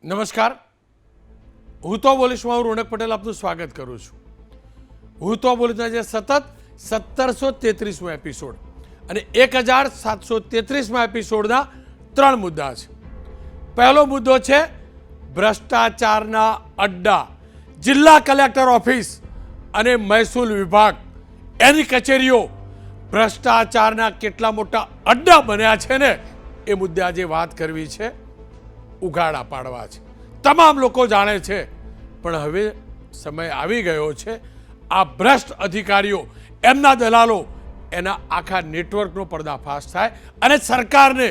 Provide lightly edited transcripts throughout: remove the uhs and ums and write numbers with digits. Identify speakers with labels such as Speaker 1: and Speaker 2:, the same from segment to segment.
Speaker 1: નમસ્કાર, હું તો બોલીશમાં હું રોનક પટેલ આપનું સ્વાગત કરું છું. હું તો બોલીશના જે સતત 1733મો એપિસોડ અને 1733મા એપિસોડના 3 મુદ્દા છે. પહેલો મુદ્દો છે ભ્રષ્ટાચારના અડ્ડા, જિલ્લા કલેક્ટર ઓફિસ અને મહેસૂલ વિભાગ એની કચેરીઓ ભ્રષ્ટાચારના કેટલા મોટા અડ્ડા બન્યા છે ને એ મુદ્દે આજે વાત કરવી છે, ઉઘાડા પાડવા છે. તમામ લોકો જાણે છે, પણ હવે સમય આવી ગયો છે આ ભ્રષ્ટ અધિકારીઓ, એમના દલાલો, એના આખા નેટવર્કનો પર્દાફાશ થાય અને સરકારને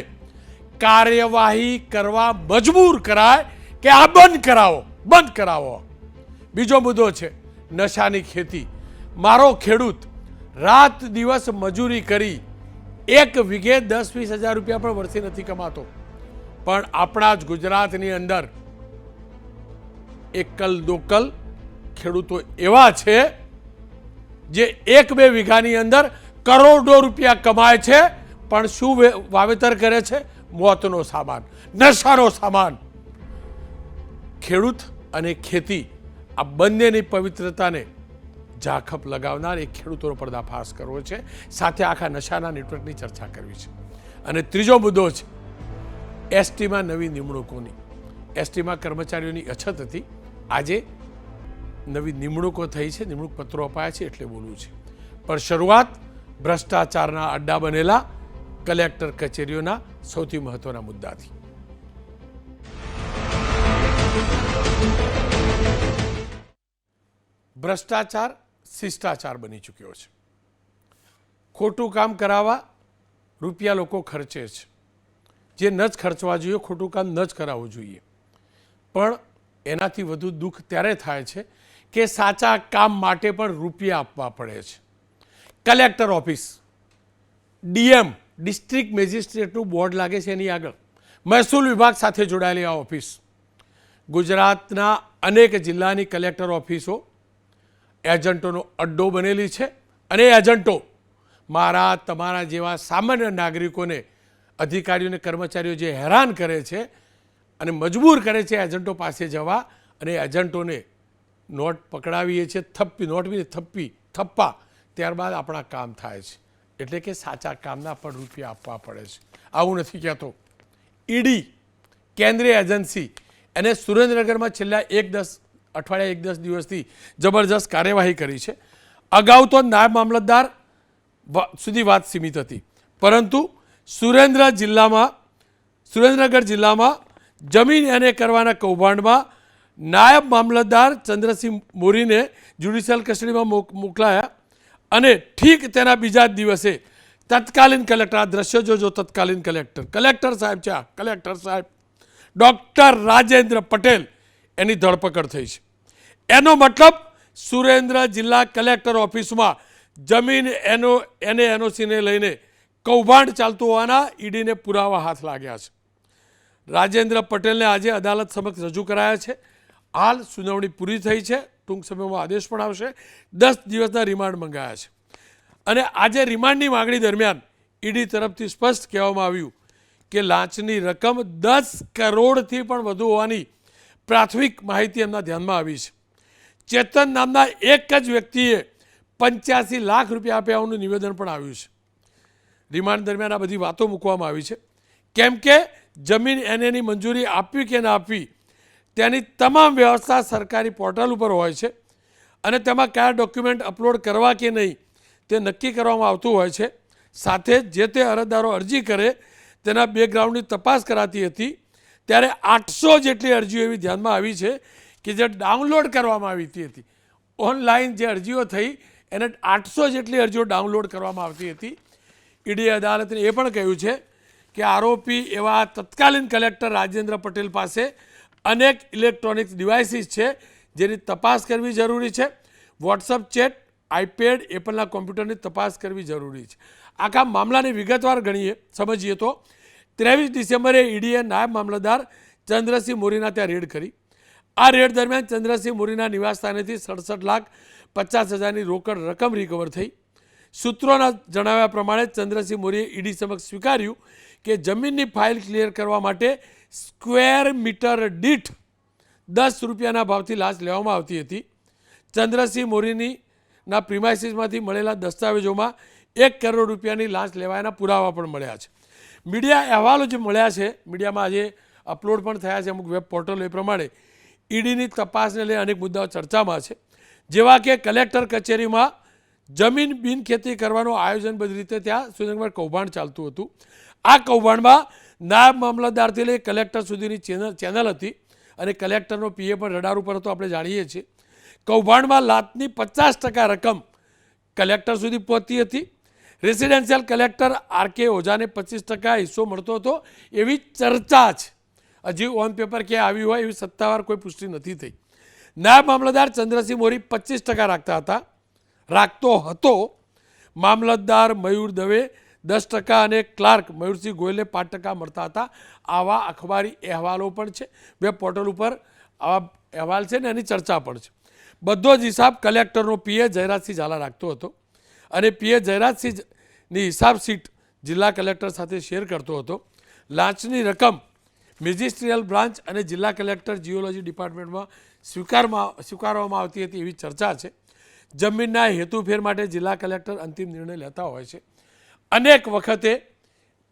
Speaker 1: કાર્યવાહી કરવા મજબૂર કરાય કે આ બંધ કરાવો. બીજો મુદ્દો છે નશાની ખેતી. મારો ખેડૂત રાત દિવસ મજૂરી કરી 1 વીઘે 10-20 હજાર રૂપિયા પણ વર્ષે નથી કમાતો, પણ આપણા જ ગુજરાતની અંદર એકલ દોકલ ખેડૂતો એવા છે જે 1-2 વીઘાની અંદર કરોડો રૂપિયા કમાય છે, પણ શું વાવેતર કરે છે? મોતનો સામાન, નશાનો સામાન. ખેડૂત અને ખેતી આ બંનેની પવિત્રતાને ઝાખપ લગાવનાર એક ખેડૂતોનો પર્દાફાશ કરવો છે, સાથે આખા નશાના નેટવર્કની ચર્ચા કરવી છે. અને ત્રીજો મુદ્દો છે એસટીમાં નવી નિમણૂકોની. એસટીમાં કર્મચારીઓની અછત હતી, આજે નવી નિમણૂકો થઈ છે, નિમણૂક પત્રો અપાયા છે, એટલે બોલવું છે. પણ શરૂઆત ભ્રષ્ટાચારના અડ્ડા બનેલા કલેક્ટર કચેરીઓના સૌથી મહત્વના મુદ્દાથી. ભ્રષ્ટાચાર શિષ્ટાચાર બની ચૂક્યો છે. ખોટું કામ કરાવવા રૂપિયા લોકો ખર્ચે છે, જે ન જ ખર્ચવા જોઈએ, ખોટું કામ ન જ કરાવવું જોઈએ. પણ એનાથી વધુ દુઃખ ત્યારે થાય છે કે સાચા કામ માટે પણ રૂપિયા આપવા પડે છે. કલેક્ટર ઓફિસ, ડીએમ ડિસ્ટ્રિક્ટ મેજિસ્ટ્રેટનું બોર્ડ લાગે છે એની આગળ, મહેસૂલ વિભાગ સાથે જોડાયેલી આ ઓફિસ, ગુજરાતના અનેક જિલ્લાની કલેક્ટર ઓફિસો એજન્ટોનો અડ્ડો બનેલી છે. અને એજન્ટો મારા તમારા જેવા સામાન્ય નાગરિકોને, અધિકારીઓને, કર્મચારીઓ જે હેરાન કરે છે અને મજબૂર કરે છે એજન્ટો પાસે જવા, અને એજન્ટોને નોટ પકડાવીએ છીએ, થપ્પા, ત્યારબાદ આપણા કામ થાય છે. એટલે કે સાચા કામના પણ રૂપિયા આપવા પડે છે. આવું નથી કહેતો. ઈડી કેન્દ્રીય એજન્સી એને સુરેન્દ્રનગરમાં છેલ્લા 1-10 દિવસથી જબરજસ્ત કાર્યવાહી કરી છે. અગાઉ તો નાયબ મામલતદાર સુધી વાત સીમિત હતી, પરંતુ સુરેન્દ્રનગર જિલ્લામાં જમીન એને કરવાના કૌભાંડમાં નાયબ મામલતદાર ચંદ્રસિંહ મોરીને જ્યુડિશિયલ કસ્ટડીમાં મોકલાયા અને ઠીક તેના બીજા જ દિવસે તત્કાલીન કલેક્ટર, આ દ્રશ્ય જોજો, તત્કાલીન કલેક્ટર સાહેબ છે, આ કલેક્ટર સાહેબ ડૉક્ટર રાજેન્દ્ર પટેલ, એની ધરપકડ થઈ છે. એનો મતલબ સુરેન્દ્ર જિલ્લા કલેક્ટર ઓફિસમાં જમીન એનઓસીને લઈને કૌભાંડ ચાલતું હોવાના ઈડીને પુરાવા હાથ લાગ્યા છે. રાજેન્દ્ર પટેલને આજે અદાલત સમક્ષ રજૂ કરાયા છે. હાલ સુનાવણી પૂરી થઈ છે, ટૂંક સમયમાં આદેશ પણ આવશે. 10 દિવસના રિમાન્ડ મંગાયા છે. અને આજે રિમાન્ડની માગણી દરમિયાન ઈડી તરફથી સ્પષ્ટ કહેવામાં આવ્યું કે લાંચની રકમ 10 કરોડથી પણ વધુ હોવાની પ્રાથમિક માહિતી એમના ધ્યાનમાં આવી છે. ચેતન નામના એક જ વ્યક્તિએ 85 લાખ રૂપિયા આપ્યા હોવાનું નિવેદન પણ આવ્યું છે. રિમાન્ડ દરમિયાન આ બધી વાતો મૂકવામાં આવી છે, કેમ કે જમીન એની મંજૂરી આપવી કે ના આપવી તેની તમામ વ્યવસ્થા સરકારી પોર્ટલ ઉપર હોય છે, અને તેમાં કયા ડોક્યુમેન્ટ અપલોડ કરવા કે નહીં તે નક્કી કરવામાં આવતું હોય છે. સાથે જે તે અરજદારો અરજી કરે તેના બેકગ્રાઉન્ડની તપાસ કરાતી હતી. ત્યારે 800 જેટલી અરજીઓ એવી ધ્યાનમાં આવી છે કે જે ડાઉનલોડ કરવામાં આવી હતી. ઓનલાઈન જે અરજીઓ થઈ એને 800 જેટલી અરજીઓ ડાઉનલોડ કરવામાં આવતી હતી. ઈડીએ અદાલતને એ પણ કહ્યું છે કે આરોપી એવા તત્કાલીન કલેક્ટર રાજેન્દ્ર પટેલ પાસે અનેક ઇલેક્ટ્રોનિક્સ ડિવાઇસીસ છે જેની તપાસ કરવી જરૂરી છે. વોટ્સઅપ ચેટ, આઈપેડ, એપલના કોમ્પ્યુટરની તપાસ કરવી જરૂરી છે. આખા મામલાની વિગતવાર સમજીએ તો 23 ડિસેમ્બરે ઈડીએ નાયબ મામલતદાર ચંદ્રસિંહ મોરીના ત્યાં રેડ કરી. આ રેડ દરમિયાન ચંદ્રસિંહ મોરીના નિવાસસ્થાનેથી 67,50,000ની રોકડ રકમ રિકવર થઈ. સૂત્રોના જણાવ્યા પ્રમાણે ચંદ્રસિંહ મોરીએ ઈડી સમક્ષ સ્વીકાર્યું કે જમીનની ફાઇલ ક્લિયર કરવા માટે સ્ક્વેર મીટર દીઠ 10 રૂપિયાના ભાવથી લાંચ લેવામાં આવતી હતી. ચંદ્રસિંહ મોરીના પ્રિમાઇસીસમાંથી મળેલા દસ્તાવેજોમાં 1 કરોડ રૂપિયાની લાંચ લેવાયાના પુરાવા પણ મળ્યા છે. મીડિયા અહેવાલો જે મળ્યા છે, મીડિયામાં આજે અપલોડ પણ થયા છે અમુક વેબ પોર્ટલો, એ પ્રમાણે ઈડીની તપાસને લઈ અનેક મુદ્દાઓ ચર્ચામાં છે, જેવા કે કલેક્ટર કચેરીમાં જમીન બિનખેતી કરવાનું આયોજનબદ્ધ રીતે ત્યાં સુરેન્દ્રનગર કૌભાંડ ચાલતું હતું. આ કૌભાંડમાં નાયબ મામલતદારથી લઈ કલેક્ટર સુધીની ચેનલ હતી અને કલેક્ટરનો પીએ પણ રડાર ઉપર હતો, આપણે જાણીએ છીએ. કૌભાંડમાં લાંચની 50% રકમ કલેક્ટર સુધી પહોંચતી હતી. Residential collector R.K.. ઓઝાને 25% હિસ્સો મળતો હતો એવી ચર્ચા છે. હજી ઓન પેપર ક્યાં આવી હોય એવી સત્તાવાર કોઈ પુષ્ટિ નથી થઈ. નાયબ મામલતદાર ચંદ્રસિંહ મોરી 25% રાખતો હતો. મામલતદાર મયુર દવે 10% અને ક્લાર્ક મયુરસિંહ ગોયલને 5% મળતા હતા. આવા અખબારી અહેવાલો પણ છે, વેબ પોર્ટલ ઉપર આવા અહેવાલ છે ને એની ચર્ચા પણ છે. બધો જ હિસાબ કલેક્ટરનો પીએ જયરાજસિંહ ઝાલા રાખતો હતો અને પીએ જયરાજસિંહની હિસાબ શીટ જિલ્લા કલેક્ટર સાથે શેર કરતો હતો. લાંચની રકમ મેજિસ્ટ્રીયલ બ્રાન્ચ અને જિલ્લા કલેક્ટર જીઓલોજી ડિપાર્ટમેન્ટમાં સ્વીકારવામાં આવતી હતી એવી ચર્ચા છે. જમીનના હેતુફેર માટે જિલ્લા કલેક્ટર અંતિમ નિર્ણય લેતા હોય છે. અનેક વખતે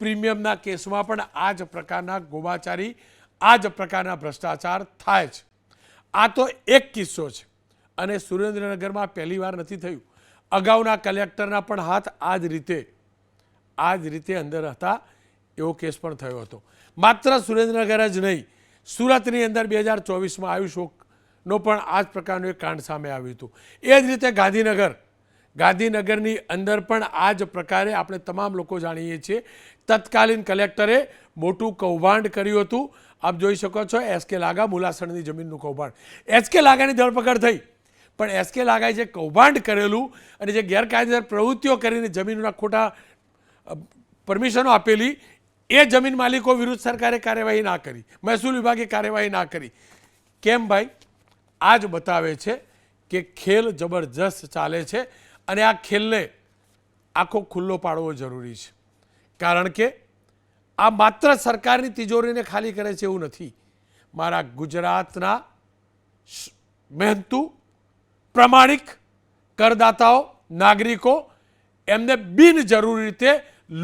Speaker 1: પ્રીમિયમના કેસમાં પણ આ જ પ્રકારના ગોબાચારી, આ જ પ્રકારના ભ્રષ્ટાચાર થાય છે. આ તો એક કિસ્સો છે અને સુરેન્દ્રનગરમાં પહેલી વાર નથી થયું. અગાઉના કલેક્ટરના પણ હાથ આ જ રીતે અંદર હતા, એવો કેસ પણ થયો હતો. માત્ર સુરેન્દ્રનગર જ નહીં, સુરતની અંદર 2024માં આયુષ શોકનો પણ આ જ પ્રકારનું એક કાંડ સામે આવ્યું હતું. એ જ રીતે ગાંધીનગરની અંદર પણ આ જ પ્રકારે આપણે તમામ લોકો જાણીએ છીએ, તત્કાલીન કલેક્ટરે મોટું કૌભાંડ કર્યું હતું. આપ જોઈ શકો છો એસ.કે. લાગા મુલાસણની જમીનનું કૌભાંડ. એસ.કે. લાગાની ધરપકડ થઈ, પણ એસ.કે. લાગાએ જે કૌભાંડ કરેલું અને જે ગેરકાયદેસર પ્રવૃત્તિઓ કરીને જમીનના ખોટા પરમિશનો આપેલી, એ જમીન માલિકો વિરુદ્ધ સરકારે કાર્યવાહી ના કરી, મહેસૂલ વિભાગે કાર્યવાહી ના કરી. કેમ ભાઈ? આ જ બતાવે છે કે ખેલ જબરજસ્ત ચાલે છે અને આ ખેલને આખો ખુલ્લો પાડવો જરૂરી છે. કારણ કે આ માત્ર સરકારની તિજોરીને ખાલી કરે છે એવું નથી. મારા ગુજરાતના મહેનતુ, પ્રામાણિક કરદાતાઓ, નાગરિકો, એમને બિનજરૂરી રીતે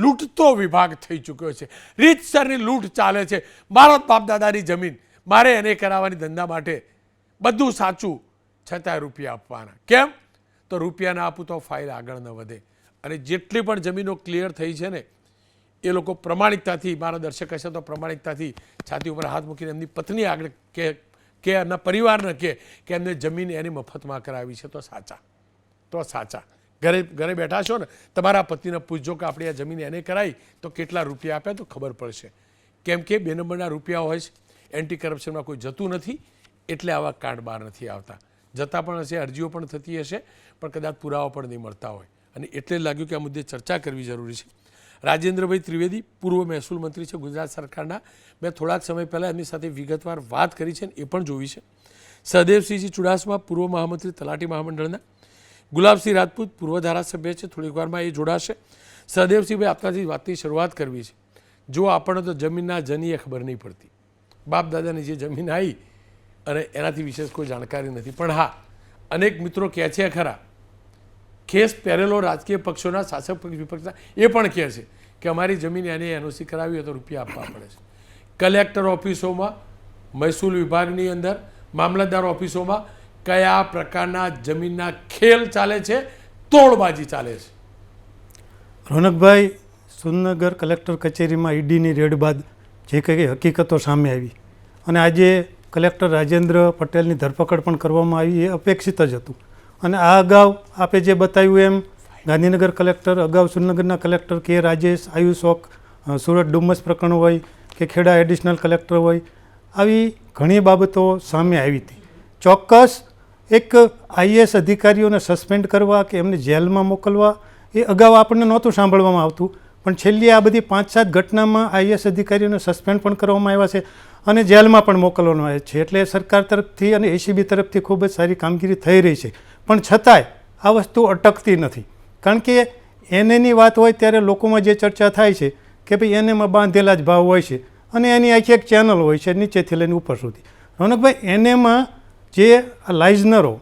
Speaker 1: લૂંટતો વિભાગ થઈ ચૂક્યો છે. રીતસરની લૂંટ ચાલે છે. મારા બાપ દાદાની જમીન મારે એને કરાવવાની ધંધા માટે બધું સાચું, છતાંય રૂપિયા આપવાના. કેમ? તો રૂપિયા ના આપું તો ફાઇલ આગળ ન વધે. અને જેટલી પણ જમીનો ક્લિયર થઈ છે ને, એ લોકો પ્રમાણિકતાથી, મારા દર્શક હશે તો પ્રમાણિકતાથી છાતી ઉપર હાથ મૂકીને એમની પત્ની આગળ કે એમના પરિવારને કે એમને જમીન એની મફતમાં કરાવી છે તો સાચા. ઘરે બેઠા છો ને, તમારા પતિને પૂછજો કે આપણે આ જમીન એને કરાવી તો કેટલા રૂપિયા આપ્યા, તો ખબર પડશે. કેમ કે 2 નંબરના રૂપિયા હોય છે, એન્ટી કરપ્શનમાં કોઈ જતું નથી, એટલે આવા કાંડ બહાર નથી આવતા. જતા પણ હશે, અરજીઓ પણ થતી હશે, પણ કદાચ પુરાવા પણ નહીં મળતા હોય. અને એટલે લાગ્યું કે આ મુદ્દે ચર્ચા કરવી જરૂરી છે. રાજેન્દ્રભાઈ ત્રિવેદી પૂર્વ મહેસૂલ મંત્રી છે ગુજરાત સરકારના. મેં થોડાક સમય પહેલાં એમની સાથે વિગતવાર વાત કરી છે, એ પણ જોઈ છે. સહદેવસિંહજી ચુડાસમા પૂર્વ મહામંત્રી તલાટી મહામંડળના. ગુલાબસિંહ રાજપૂત પૂર્વ ધારાસભ્ય છે, થોડીક વારમાં એ જોડાશે. સહદેવસિંહભાઈ, આપણાથી વાતની શરૂઆત કરવી છે. જો આપણને તો જમીનના જનીએ ખબર નહીં પડતી, બાપ દાદાની જે જમીન આવી અને એનાથી વિશેષ કોઈ જાણકારી નથી. પણ હા, અનેક મિત્રો કહે છે ખરા, ખેસ પહેરેલો રાજકીય પક્ષોના, શાસક પક્ષ વિપક્ષના, એ પણ કહે છે કે અમારી જમીન એને એનઓસી કરાવી હોય તો રૂપિયા આપવા પડે છે. કલેક્ટર ઓફિસોમાં, મહેસૂલ વિભાગની અંદર, મામલતદાર ઓફિસોમાં કયા પ્રકારના જમીનના ખેલ ચાલે છે, તોડબાજી ચાલે છે?
Speaker 2: રોનકભાઈ, સુરેન્દ્રનગર કલેક્ટર કચેરીમાં ઈડીની રેડ બાદ જે કંઈ હકીકતો સામે આવી અને આજે કલેક્ટર રાજેન્દ્ર પટેલની ધરપકડ પણ કરવામાં આવી, એ અપેક્ષિત જ હતું. અને આ અગાઉ આપે જે બતાવ્યું એમ ગાંધીનગર કલેક્ટર, અગાઉ સુરેન્દ્રનગરના કલેક્ટર કે રાજેશ, આયુષ શોક, સુરત ડુમસ પ્રકરણ હોય કે ખેડા એડિશનલ કલેક્ટર હોય, આવી ઘણી બાબતો સામે આવી હતી. ચોક્કસ એક આઈએએસ અધિકારીઓને સસ્પેન્ડ કરવા કે એમને જેલમાં મોકલવા એ અગાઉ આપણને નહોતું સાંભળવામાં આવતું, પણ છેલ્લી આ બધી 5-7 ઘટનામાં આઈએએસ અધિકારીઓને સસ્પેન્ડ પણ કરવામાં આવ્યા છે અને જેલમાં પણ મોકલવામાં આવે છે. એટલે સરકાર તરફથી અને એસીબી તરફથી ખૂબ જ સારી કામગીરી થઈ રહી છે. પણ છતાંય આ વસ્તુ અટકતી નથી. કારણ કે એનએની વાત હોય ત્યારે લોકોમાં જે ચર્ચા થાય છે કે ભાઈ એનેમાં બાંધેલા જ ભાવ હોય છે અને એની આખી એક ચેનલ હોય છે નીચેથી લઈને ઉપર સુધી. રોનકભાઈ એનેમાં જે લાઇઝનરો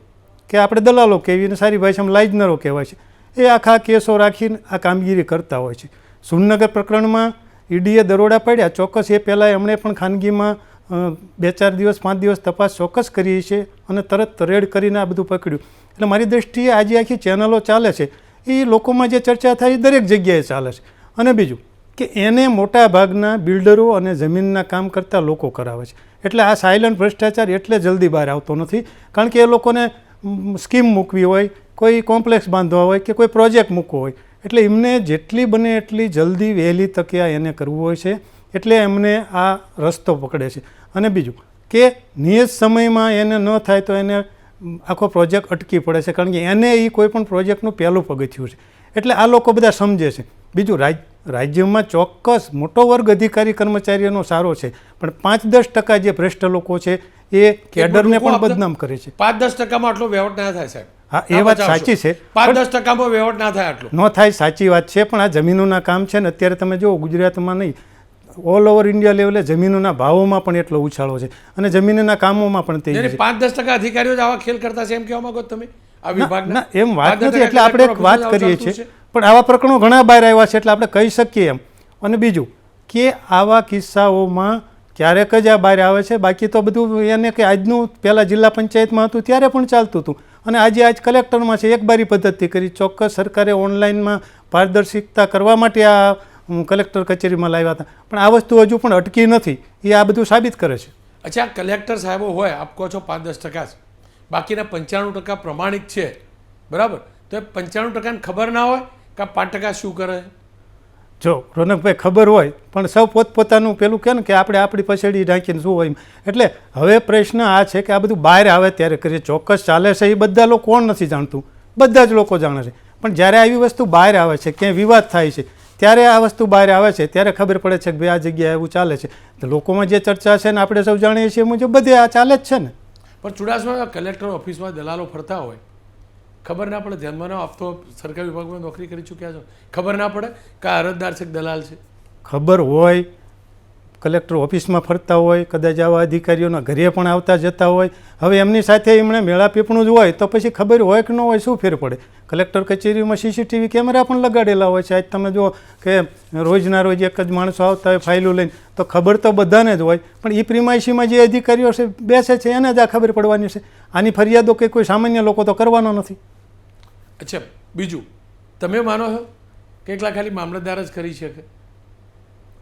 Speaker 2: કે આપણે દલાલો કહેવી અને સારી ભાષામાં લાઇઝનરો કહેવાય છે, એ આખા કેસો રાખીને આ કામગીરી કરતા હોય છે. સુરનગર પ્રકરણમાં ઈડીએ દરોડા પાડ્યા, ચોક્કસ એ પહેલાં એમણે પણ ખાનગીમાં 2-4 દિવસ 5 દિવસ તપાસ ચોક્કસ કરી છે અને તરત રેડ કરીને આ બધું પકડ્યું. એટલે મારી દૃષ્ટિએ આજે આખી ચેનલો ચાલે છે એ લોકોમાં જે ચર્ચા થાય એ દરેક જગ્યાએ ચાલે છે. અને બીજું કે એને મોટા ભાગના બિલ્ડરો અને જમીનના કામ કરતા લોકો કરાવે છે. એટલે આ સાયલન્ટ ભ્રષ્ટાચાર એટલે જલ્દી બહાર આવતો નથી, કારણ કે એ લોકોને સ્કીમ મૂકવી હોય, કોઈ કોમ્પ્લેક્સ બાંધવા હોય કે કોઈ પ્રોજેક્ટ મૂકવો હોય, એટલે એમને જેટલી બને એટલી જલ્દી વહેલી તકે આ એને કરવું હોય છે, એટલે એમને આ રસ્તો પકડે છે. અને બીજું કે નિયત સમયમાં એને ન થાય તો એને આખો પ્રોજેક્ટ અટકી પડે છે, કારણ કે એને એ કોઈ પણ પ્રોજેક્ટનું પહેલું પગથિયું છે. એટલે આ લોકો બધા સમજે છે. બીજું રાજ્યમાં ચોક્કસ મોટો વર્ગ અધિકારી કર્મચારીઓનો સારો છે, પણ 5-10% જે ભ્રષ્ટ લોકો છે એ કેડરને પણ બદનામ કરે છે.
Speaker 1: 5-10%માં આટલો વહીવટ ના થાય સાહેબ.
Speaker 2: હા, એ વાત સાચી છે.
Speaker 1: 5-10%માં વહીવટ ના થાય આટલો.
Speaker 2: ન થાય, સાચી વાત છે. પણ આ જમીનોના કામ છે ને, અત્યારે તમે જુઓ ગુજરાતમાં નહીં, ઓલ ઓવર ઇન્ડિયા લેવલે જમીનોના ભાવોમાં પણ એટલો ઉછાળો છે અને જમીનના કામોમાં પણ તેજી છે.
Speaker 1: 5-10% અધિકારીઓ જ આવા ખેલ કરતા છે એમ કહેવા માંગો તમે આ વિભાગના?
Speaker 2: ના, એમ વાત નથી. એટલે આપણે એક વાત કરીએ છીએ, પણ આવા પ્રકરણો ઘણા બહાર આવ્યા છે એટલે આપણે કહી શકીએ એમ. અને બીજું કે આવા કિસ્સાઓમાં ક્યારેક જ આ બહાર આવે છે, બાકી તો બધું એને કે આજનું પહેલાં જિલ્લા પંચાયતમાં હતું ત્યારે પણ ચાલતું હતું અને આજ કલેક્ટરમાં છે. એકબારી પદ્ધતિ કરી, ચોક્કસ સરકારે ઓનલાઈનમાં પારદર્શિકતા કરવા માટે આ કલેક્ટર કચેરીમાં લાવ્યા હતા, પણ આ વસ્તુ હજુ પણ અટકી નથી. એ આ બધું સાબિત કરે છે.
Speaker 1: અચ્છા, કલેક્ટર સાહેબો હોય, આપ કહો છો 5-10%, બાકીના 95% પ્રમાણિક છે, બરાબર? તો એ 95%ને ખબર ના હોય કે 5% શું કરે?
Speaker 2: જો રોનકભાઈ, ખબર હોય પણ સૌ પોતપોતાનું પેલું કહે ને કે આપણે આપણી પછેડી ઢાંકીને શું હોય. એટલે હવે પ્રશ્ન આ છે કે આ બધું બહાર આવે ત્યારે કરીએ. ચોક્કસ ચાલે છે એ બધા લોકો કોણ નથી જાણતું? બધા જ લોકો જાણે છે. પણ જ્યારે આવી વસ્તુ બહાર આવે છે, ક્યાંય વિવાદ થાય છે, ત્યારે આ વસ્તુ બહાર આવે છે ત્યારે ખબર પડે છે કે ભાઈ આ જગ્યાએ એવું ચાલે છે. તો લોકોમાં જે ચર્ચા છે ને આપણે સૌ જાણીએ છીએ મુજબ બધે આ ચાલે જ છે ને.
Speaker 1: પણ ચુડાસમા કલેક્ટર ઓફિસમાં દલાલો ફરતા હોય, ખબર ના પડે? ધ્યાનમાં ના આપતો, સરકારી વિભાગમાં નોકરી કરી ચૂક્યા છો, ખબર ના પડે કે આ અરજદાર છે કે દલાલ છે?
Speaker 2: ખબર હોય, કલેક્ટર ઓફિસમાં ફરતા હોય, કદાચ આવા અધિકારીઓના ઘરે પણ આવતા જતા હોય. હવે એમની સાથે એમણે મેળાપીપણું જ હોય તો પછી ખબર હોય કે ન હોય શું ફેર પડે? કલેક્ટર કચેરીમાં CCTV કેમેરા પણ લગાડેલા હોય છે. આજ તમે જુઓ કે રોજના રોજ એક જ માણસો આવતા હોય ફાઇલો લઈને, તો ખબર તો બધાને જ હોય, પણ એ પ્રિમાઇસીમાં જે અધિકારીઓ છે બેસે છે એને જ આ ખબર પડવાની છે. આની ફરિયાદો કે કોઈ સામાન્ય લોકો તો કરવાનો નથી.
Speaker 1: અચ્છા, બીજું તમે માનો છો કે એકલા ખાલી મામલતદાર જ કરી શકે?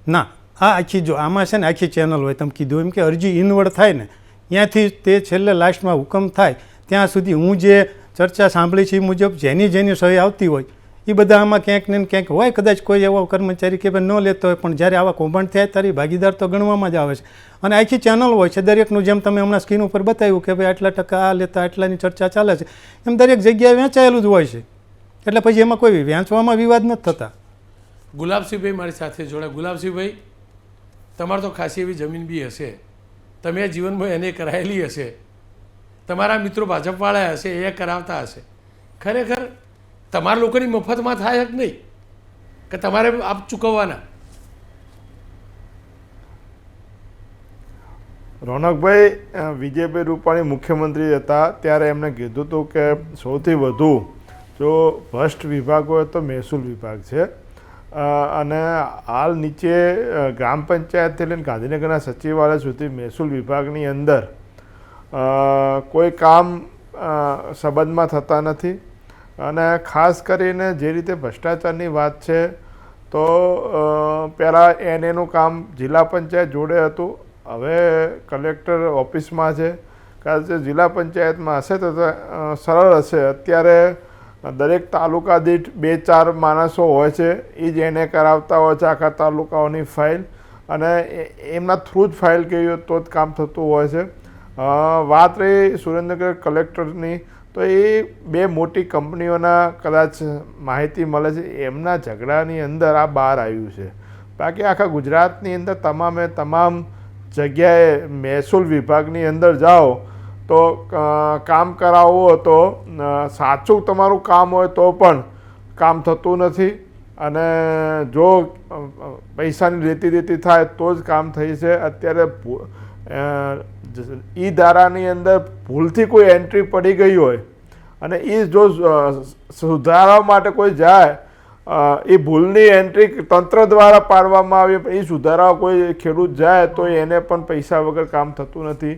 Speaker 2: ના, આ આખી જો આમાં છે ને આખી ચેનલ હોય. તમે કીધું એમ કે અરજી ઇનવર્ડ થાય ને ત્યાંથી તે છેલ્લે લાસ્ટમાં હુકમ થાય ત્યાં સુધી હું જે ચર્ચા સાંભળી છે એ મુજબ જેની સહી આવતી હોય એ બધા આમાં ક્યાંક ને ક્યાંક હોય. કદાચ કોઈ એવો કર્મચારી કે ભાઈ ન લેતો હોય, પણ જ્યારે આવા કૌભાંડ થયા ત્યારે ભાગીદાર તો ગણવામાં જ આવે છે. અને આખી ચેનલ હોય છે દરેકનું. જેમ તમે હમણાં સ્ક્રીન ઉપર બતાવ્યું કે ભાઈ આટલા ટકા આ લેતા આટલાની ચર્ચા ચાલે છે, એમ દરેક જગ્યાએ વહેંચાયેલું જ હોય છે. એટલે પછી એમાં કોઈ વહેંચવામાં વિવાદ નથી થતા.
Speaker 1: ગુલાબસિંહભાઈ મારી સાથે જોડાયા. ગુલાબસિંહભાઈ, તમારે તો ખાસી એવી જમીન બી હશે, તમે જીવનમાં એને કરાયેલી હશે, તમારા મિત્રો ભાજપવાળા હશે એ કરાવતા હશે. ખરેખર તમારા લોકોની મફતમાં થાય જ નહીં કે તમારે આપ ચૂકવવાના?
Speaker 3: રોનકભાઈ, વિજયભાઈ રૂપાણી મુખ્યમંત્રી હતા ત્યારે એમણે કીધું હતું કે સૌથી વધુ જો ભ્રષ્ટ વિભાગ હોય તો મહેસૂલ વિભાગ છે. અને હાલ નીચે ગ્રામ પંચાયતથી લઈને ગાંધીનગરના સચિવાલય સુધી મહેસૂલ વિભાગની અંદર કોઈ કામ સંબંધમાં થતા નથી. અને ખાસ કરીને જે રીતે ભ્રષ્ટાચારની વાત છે તો પહેલાં એનું કામ જિલ્લા પંચાયત જોડે હતું, હવે કલેક્ટર ઓફિસમાં છે. કારણ કે જિલ્લા પંચાયતમાં હશે તો સરળ હશે. અત્યારે દરેક તાલુકા દીઠ 2-4 માણસો હોય છે, એ જ એને કરાવતા હોય છે આખા તાલુકાઓની ફાઇલ, અને એમના થ્રુ જ ફાઇલ કરી હોય તો જ કામ થતું હોય છે. વાત રહી સુરેન્દ્રનગર કલેક્ટરની, તો એ 2 મોટી કંપનીઓના કદાચ માહિતી મળે છે, એમના ઝઘડાની અંદર આ બહાર આવ્યું છે. બાકી આખા ગુજરાતની અંદર તમામે તમામ જગ્યાએ મહેસૂલ વિભાગની અંદર જાઓ તો કામ કરાવવું તો સાચું તમારું કામ હોય તો પણ કામ થતું નથી. અને જો પૈસાની રેતી થાય તો જ કામ થઈ છે. અત્યારે ઈ ધારાની અંદર ભૂલથી કોઈ એન્ટ્રી પડી ગઈ હોય અને એ જો સુધારવા માટે કોઈ જાય, એ ભૂલની એન્ટ્રી તંત્ર દ્વારા પાડવામાં આવી, એ સુધારવા કોઈ ખેડૂત જાય તો એને પણ પૈસા વગર કામ થતું નથી.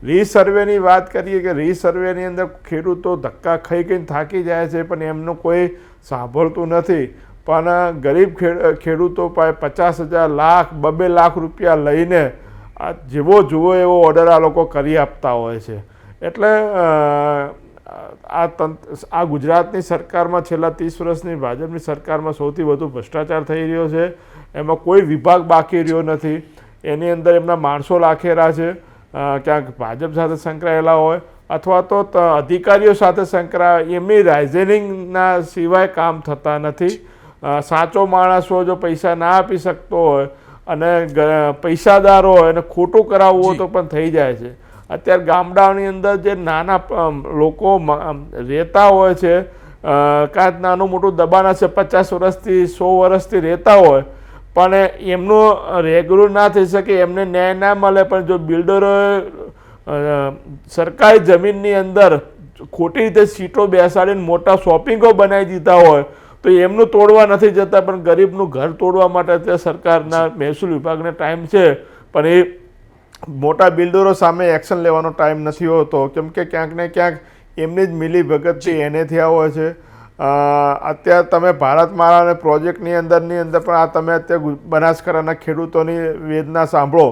Speaker 3: રીસર્વેની વાત કરીએ કે રીસર્વેની અંદર ખેડૂતો ધક્કા ખાઈ ખાઈને થાકી જાય છે, પણ એમનું કોઈ સાંભળતું નથી. પણ ગરીબ ખેડૂતો પાસે 50,000 લાખ 2 લાખ રૂપિયા લઈને આ જેવો જુઓ એવો ઓર્ડર આ લોકો કરી આપતા હોય છે. એટલે આ ગુજરાતની સરકારમાં છેલ્લા 30 વર્ષની ભાજપની સરકારમાં સૌથી વધુ ભ્રષ્ટાચાર થઈ રહ્યો છે. એમાં કોઈ વિભાગ બાકી રહ્યો નથી. એની અંદર એમના માણસો લાખેલા છે, ક્યાંક ભાજપ સાથે સંકળાયેલા હોય અથવા તો અધિકારીઓ સાથે સંકળાય, એમની રાઇઝનિંગના સિવાય કામ થતા નથી. સાચો માણસો જો પૈસા ના આપી શકતો હોય અને પૈસાદાર હોય અને ખોટું કરાવવું હોય તો પણ થઈ જાય છે. અત્યારે ગામડાઓની અંદર જે નાના લોકો રહેતા હોય છે, કાંઈક નાનું મોટું દબાણ હશે, 50 વર્ષથી 100 વર્ષથી રહેતા હોય, પણ એમનું રેગ્યુલર ના થઈ શકે, એમને ન્યાય ના મળે. પણ જો બિલ્ડરોએ સરકારી જમીનની અંદર ખોટી રીતે સીટો બેસાડીને મોટા શોપિંગો બનાવી દીધા હોય તો એમનું તોડવા નથી જતા, પણ ગરીબનું ઘર તોડવા માટે અત્યારે સરકારના મહેસૂલ વિભાગને ટાઈમ છે, પણ એ મોટા બિલ્ડરો સામે એક્શન લેવાનો ટાઈમ નથી હોતો, કેમ કે ક્યાંક ને ક્યાંક એમની જ મિલીભગતથી એને થયા હોય છે. અત્યારે તમે ભારતમાળા અને પ્રોજેક્ટની અંદર પણ આ તમે અત્યારે બનાસકાંઠાના ખેડૂતોની વેદના સાંભળો.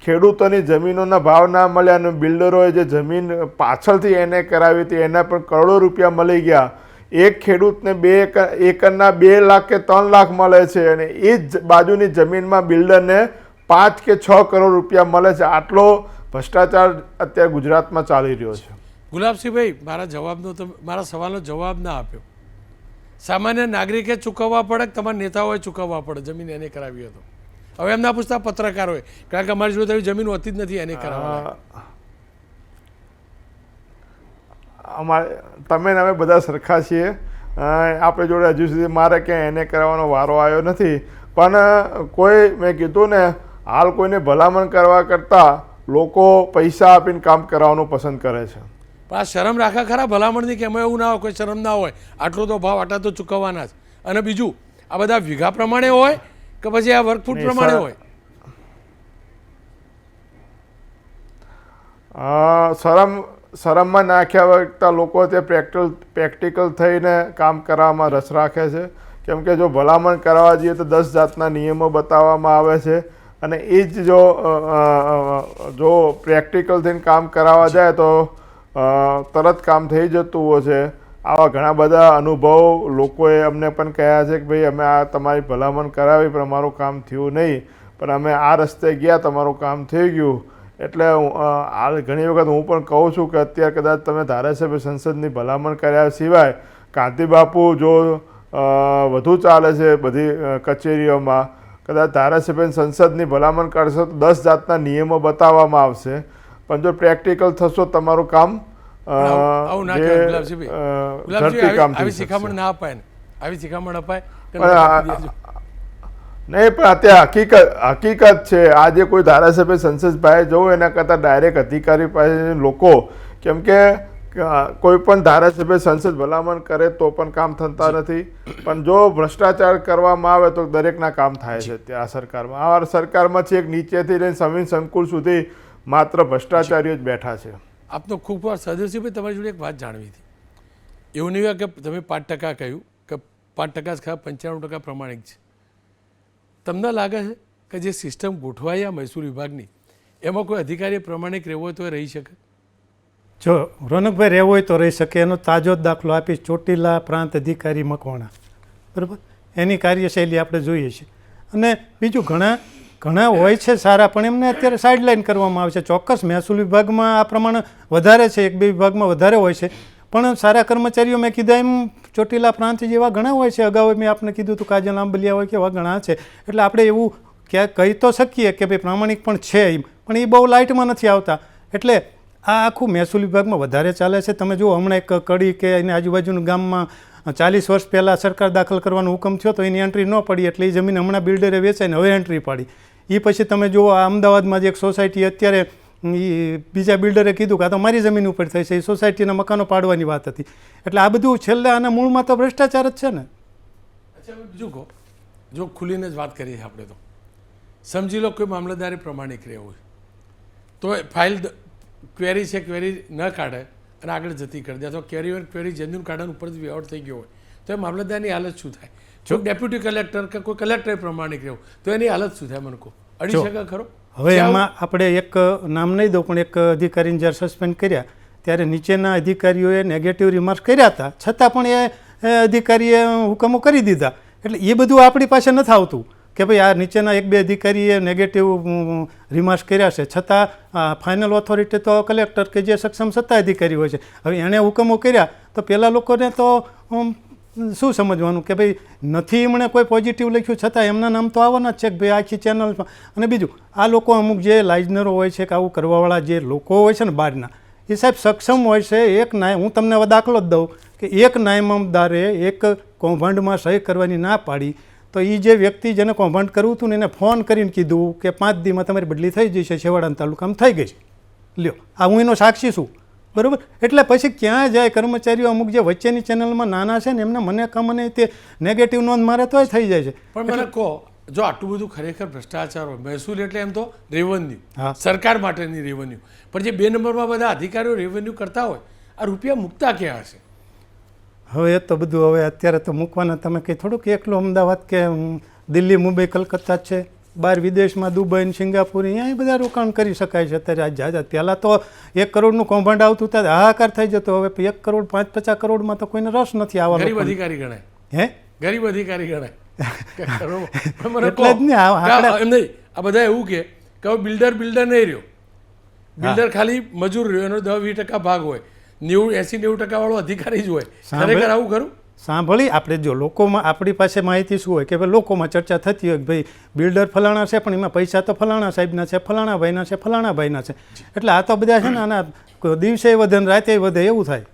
Speaker 3: ખેડૂતોની જમીનોના ભાવ ના મળ્યા અને બિલ્ડરોએ જે જમીન પાછળથી એને કરાવી હતી એના પણ કરોડો રૂપિયા મળી ગયા. એક ખેડૂતને 2 એકરના 2 લાખ કે 3 લાખ મળે છે અને એ જ બાજુની જમીનમાં બિલ્ડરને 5 કે 6 કરોડ રૂપિયા મળે છે. આટલો ભ્રષ્ટાચાર અત્યારે ગુજરાતમાં ચાલી રહ્યો છે.
Speaker 1: ગુલાબસિંહભાઈ, મારા સવાલનો જવાબ ના આપ્યો. સામાન્ય નાગરિકે ચૂકવવા પડે કે તમારા નેતાઓએ ચૂકવવા પડે જમીન એને કરાવી હતો? હવે એમ ના પૂછતા પત્રકારોએ, કારણ કે અમારી જોડે એવી જમીન હોતી જ નથી એને કરાવવા.
Speaker 3: તમે અમે બધા સરખા છીએ. આપણે જોડે હજુ સુધી મારે ક્યાંય એને કરાવવાનો વારો આવ્યો નથી. પણ કોઈ મેં કીધું ને, હાલ કોઈને ભલામણ કરવા કરતાં લોકો પૈસા આપીને કામ કરાવવાનું પસંદ કરે છે.
Speaker 1: પણ આ શરમ રાખા ખરા ભલામણની, કે એમાં એવું ના હોય, કોઈ શરમ ના હોય, આટલો તો ભાવ આટલા તો ચૂકવવાના જ. અને બીજું, આ બધા વીઘા પ્રમાણે હોય કે પછી આ વર્કફૂટ પ્રમાણે હોય?
Speaker 3: શરમમાં નાખ્યા વખતે લોકો તે પ્રેક્ટિકલ થઈને કામ કરવામાં રસ રાખે છે. કેમ કે જો ભલામણ કરવા જઈએ તો 10 જાતના નિયમો બતાવવામાં આવે છે અને એ જ જો પ્રેક્ટિકલ થઈને કામ કરાવવા જાય તો તરત કામ થઈ જતું હોય છે. આવા ઘણા બધા અનુભવ લોકોએ અમને પણ કહ્યા છે કે ભાઈ અમે આ તમારી ભલામણ કરાવી પણ અમારું કામ થયું નહીં, પણ અમે આ રસ્તે ગયા તમારું કામ થઈ ગયું. એટલે હાલ ઘણી વખત હું પણ કહું છું કે અત્યારે કદાચ તમે ધારાસભ્ય સંસદની ભલામણ કર્યા સિવાય ગાંધી બાપુ જો વધુ ચાલે છે બધી કચેરીઓમાં, કદાચ ધારાસભ્ય સંસદની ભલામણ કરશો તો 10 જાતના નિયમો બતાવવામાં આવશે, પણ જો પ્રેક્ટિકલ થશો તમારું કામ
Speaker 1: આવી શિખામણ ના અપાય ને, આવી શિખામણ અપાય
Speaker 3: નહીં. પણ અત્યારે હકીકત છે. આજે કોઈ ધારાસભ્ય સંસદ પાસે જવું એના કરતાં ડાયરેક્ટ અધિકારી પાસે લોકો, કેમ કે કોઈ પણ ધારાસભ્ય સંસદ ભલામણ કરે તો પણ કામ થતા નથી, પણ જો ભ્રષ્ટાચાર કરવામાં આવે તો દરેકના કામ થાય છે. ત્યાં સરકારમાં આ સરકારમાં છે એક નીચેથી લઈને જમીન સંકુલ સુધી માત્ર ભ્રષ્ટાચારીઓ જ બેઠા છે.
Speaker 1: આપનો ખૂબ ખૂબ સદસ્યભાઈ, તમારી જોડે એક વાત જાણવી હતી. એવું નહીં હોય કે તમે 5% કહ્યું કે 5% જ ખરા, 95% પ્રમાણિક છે. તમને લાગે છે કે જે સિસ્ટમ ગોઠવાઈ આ મહેસૂલ વિભાગની, એમાં કોઈ અધિકારી પ્રમાણિક રહેવો હોય તો રહી શકે?
Speaker 2: જો રોનકભાઈ રહેવો હોય તો રહી શકે. એનો તાજો જ દાખલો આપીશ. ચોટીલા પ્રાંત અધિકારી મકવાણા, બરાબર, એની કાર્યશૈલી આપણે જોઈએ છીએ. અને બીજું ઘણા હોય છે સારા, પણ એમને અત્યારે સાઇડલાઇન કરવામાં આવે છે. ચોક્કસ મહેસૂલ વિભાગમાં આ પ્રમાણે વધારે છે, 1-2 વિભાગમાં વધારે હોય છે, પણ સારા કર્મચારીઓ મેં કીધા એમ ચોટીલા પ્રાંત જેવા ઘણા હોય છે. અગાઉ મેં આપને કીધું હતું કાજલ આંબલિયા હોય કે એવા ઘણા છે. એટલે આપણે એવું ક્યાંક કહી તો શકીએ કે ભાઈ પ્રામાણિક પણ છે એમ, પણ એ બહુ લાઇટમાં નથી આવતા. એટલે આ આખું મહેસૂલ વિભાગમાં વધારે ચાલે છે. તમે જુઓ, હમણાં એક કડી કે એની આજુબાજુના ગામમાં 40 વર્ષ પહેલાં સરકાર દાખલ કરવાનો હુકમ થયો તો એની એન્ટ્રી ન પડી, એટલે એ જમીન હમણાં બિલ્ડરે વેચાઈને હવે એન્ટ્રી પાડી. એ પછી તમે જુઓ, આ અમદાવાદમાં જે એક સોસાયટી અત્યારે એ બીજા બિલ્ડરે કીધું કે આ તો મારી જમીન ઉપર થઈ છે, એ સોસાયટીના મકાનો પાડવાની વાત હતી. એટલે આ બધું છેલ્લે આના મૂળમાં તો ભ્રષ્ટાચાર જ છે ને.
Speaker 1: અચ્છા હવે બીજું કહો, જો ખુલીને જ વાત કરીએ આપણે તો સમજી લો કોઈ મામલતદારે પ્રમાણિક રહેવું હોય તો ફાઇલ ક્વેરી છે ક્વેરી ન કાઢે અને આગળ જતી કરી દે, અથવા ક્વેરી જેન્યુન કાઢવાનું ઉપર જ વ્યવહાર થઈ ગયો હોય તો એ મામલતદારની હાલત શું થાય? જો ડેપ્યુટી કલેક્ટર કે કોઈ કલેક્ટરે પ્રમાણિક રહેવું તો એની હાલત શું થાય? મને કહો, અડી શકે ખરો?
Speaker 2: હવે એમાં આપણે એક નામ નહીં દઉં, પણ એક અધિકારીને જ્યારે સસ્પેન્ડ કર્યા ત્યારે નીચેના અધિકારીઓએ નેગેટિવ રિમાર્ક્સ કર્યા હતા, છતાં પણ એ અધિકારીએ હુકમો કરી દીધા. એટલે એ બધું આપણી પાસે નથી આવતું કે ભાઈ આ નીચેના એક બે અધિકારીએ નેગેટિવ રિમાર્ક્સ કર્યા છે, છતાં ફાઇનલ ઓથોરિટી તો કલેક્ટર કે જે સક્ષમ સત્તા અધિકારી હોય છે. હવે એણે હુકમો કર્યા તો પહેલાં લોકોને તો શું સમજવાનું કે ભાઈ નથી એમણે કોઈ પોઝિટિવ લખ્યું, છતાં એમના નામ તો આવવાના જ છે કે ભાઈ આખી ચેનલમાં. અને બીજું આ લોકો અમુક જે લાઇઝનરો હોય છે કે આવું કરવાવાળા જે લોકો હોય છે ને બહારના, એ સાહેબ સક્ષમ હોય છે. એક નાય, હું તમને હવે દાખલો જ દઉં કે એક નાયમતદારે એક કૌભાંડમાં સહી કરવાની ના પાડી તો એ જે વ્યક્તિ જેને કૌભાંડ કરવું હતું ને એને ફોન કરીને કીધું કે 5 દીમાં તમારી બદલી થઈ જશે, છેવાડાના તાલુકામાં થઈ ગઈ છે. લ્યો, આ હું એનો સાક્ષી છું, બરાબર? એટલે પછી ક્યાં જાય કર્મચારીઓ અમુક જે વચ્ચેની ચેનલમાં નાના છે ને એમને મને કમને તે નેગેટિવ નોંધ મારે તોય થઈ જાય છે.
Speaker 1: પણ મને કહો, જો આટલું બધું ખરેખર ભ્રષ્ટાચાર હોય, મહેસૂલ એટલે એમ તો રેવન્યુ,
Speaker 2: હા,
Speaker 1: સરકાર માટેની રેવન્યુ, પણ જે 2 નંબરમાં બધા અધિકારીઓ રેવન્યુ કરતા હોય આ રૂપિયા મૂકતા ક્યાં હશે?
Speaker 2: હવે એ તો બધું હવે અત્યારે તો મૂકવાના, તમે કંઈ થોડુંક એકલું અમદાવાદ કે દિલ્હી, મુંબઈ, કલકત્તા છે, બહાર વિદેશમાં દુબઈ, સિંગાપુર, અહીંયા બધા રોકાણ કરી શકાય છે અત્યારે. આજ પહેલાં તો 1 કરોડનું કૌભાંડ આવતું ત્યારે હાહાકાર થઈ જતો. હવે 1 કરોડ 5-50 કરોડમાં તો કોઈને રસ નથી આવવાનો.
Speaker 1: ગરીબ અધિકારી ગણાય,
Speaker 2: હે,
Speaker 1: ગરીબ અધિકારી ગણાય.
Speaker 2: એટલે જ ને
Speaker 1: એમ નહીં, આ બધા એવું કે બિલ્ડર નહીં રહ્યો, બિલ્ડર ખાલી મજૂર રહ્યો, એનો 10-20% ભાગ હોય, 80-90% વાળો અધિકારી જ હોય. ખરેખર આવું ખરું?
Speaker 2: સાંભળી આપણે જો લોકોમાં આપણી પાસે માહિતી શું હોય કે ભાઈ લોકોમાં ચર્ચા થતી હોય કે ભાઈ બિલ્ડર ફલાણા છે પણ એમાં પૈસા તો ફલાણા સાહેબના છે, ફલાણા ભાઈના છે, ફલાણા ભાઈના છે. એટલે આ તો બધા છે ને આના દિવસે વધે ને રાતે વધે એવું થાય.